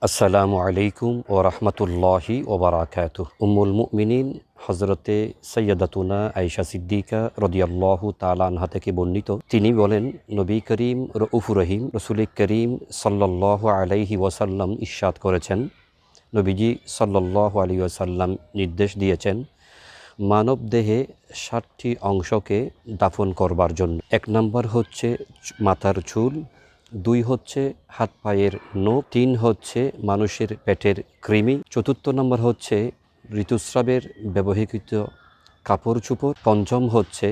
আসসালামু আলাইকুম ও রহমতুল্লাহি ওবরাকাতুহ। উম্মুল মুমিনিন হজরতে সৈয়দাতুনা আয়েশা সিদ্দিকা রদিয়াল্লাহু তাআলা আনহা থেকে বর্ণিত, তিনি বলেন, নবী করিম রউফুর রহিম রসুল করিম সাল্লাল্লাহু আলাইহি ওয়াসাল্লাম ইরশাদ করেছেন, নবীজি সাল্লাল্লাহু আলাইহি ওয়াসাল্লাম নির্দেশ দিয়েছেন মানব দেহে 7টি অংশকে দাফন করবার জন্য। 1 নম্বর হচ্ছে মাথার চুল, 2 হচ্ছে হাত পায়ের নখ, 3 হচ্ছে মানুষের পেটের কৃমি, 4 নম্বর হচ্ছে ঋতুস্রাবের ব্যবহৃত কাপড় চোপড়, 5ম হচ্ছে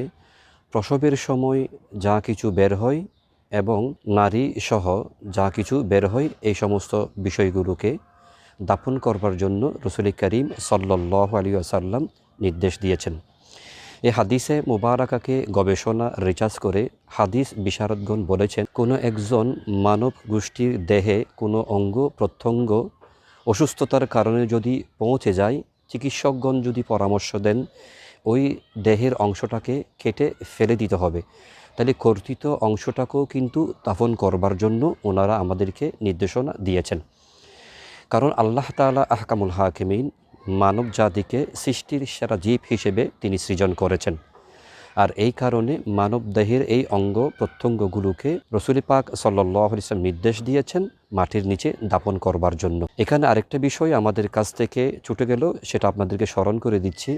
প্রসবের সময় যা কিছু বের হয় এবং নারী সহ যা কিছু বের হয়, এই সমস্ত বিষয়গুলোকে দাফন করবার জন্য রসুল করিম সাল্লাল্লাহু আলাইহি ওয়াসাল্লাম নির্দেশ দিয়েছেন। এই হাদিসে মুবারাকাকে গবেষণা রিসার্চ করে হাদিস বিশারদগণ বলেছেন, কোনো একজন মানব গোষ্ঠীর দেহে কোনো অঙ্গ প্রত্যঙ্গ অসুস্থতার কারণে যদি পৌঁছে যায়, চিকিৎসকগণ যদি পরামর্শ দেন ওই দেহের অংশটাকে কেটে ফেলে দিতে হবে, তাহলে কর্তৃত অংশটাকেও কিন্তু দাফন করবার জন্য ওনারা আমাদেরকে নির্দেশনা দিয়েছেন। কারণ আল্লাহ তাআলা আহকামুল হাকিমিন, মানব জাতিকে সৃষ্টির সেরা জীব হিসেবে তিনি সৃজন করেছেন। আর এই কারণে মানব দেহের এই অঙ্গ প্রত্যঙ্গগুলোকে রসুল পাক সাল্লাল্লাহু আলাইহি ওয়াসাল্লাম নির্দেশ দিয়েছেন মাটির নিচে দাফন করবার জন্য। এখানে আরেকটা বিষয় আমাদের কাছ থেকে ছুটে গেল, সেটা আপনাদেরকে স্মরণ করে দিচ্ছি,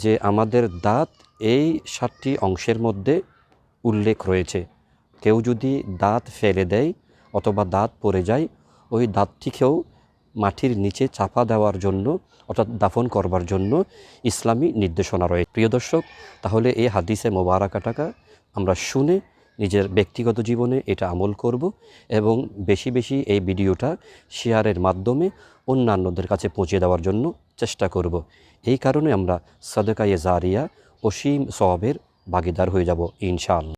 যে আমাদের দাঁত এই 7টি অংশের মধ্যে উল্লেখ রয়েছে। কেউ যদি দাঁত ফেলে দেয় অথবা দাঁত পড়ে যায়, ওই দাঁতটিকেও মাটির নিচে চাপা দেওয়ার জন্য অর্থাৎ দাফন করবার জন্য ইসলামী নির্দেশনা রয়েছে। প্রিয় দর্শক, তাহলে এই হাদিসে মোবারাকাটাকা আমরা শুনে নিজের ব্যক্তিগত জীবনে এটা আমল করব এবং বেশি বেশি এই ভিডিওটা শেয়ারের মাধ্যমে অন্যান্যদের কাছে পৌঁছে দেওয়ার জন্য চেষ্টা করব। এই কারণে আমরা সাদকায়ে জারিয়া অসীম সওয়াবের ভাগীদার হয়ে যাব ইনশাআল্লাহ।